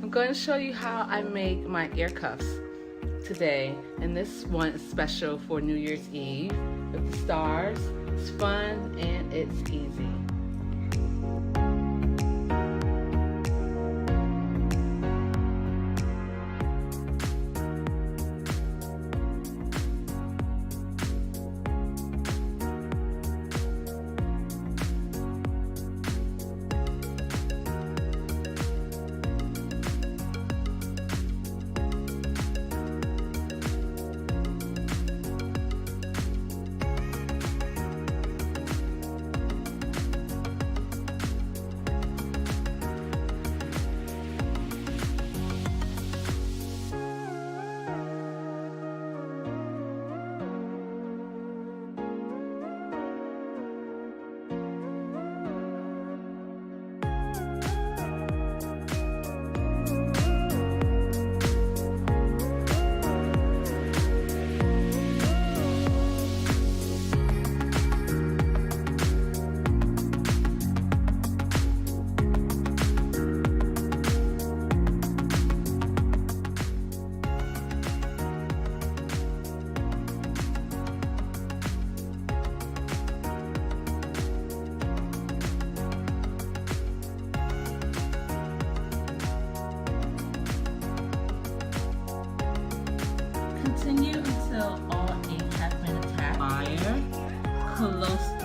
I'm going to show you how I make my ear cuffs today, and this one is special for New Year's Eve with the stars. It's fun and it's easy. Continue until all 8 have been attached. Fire close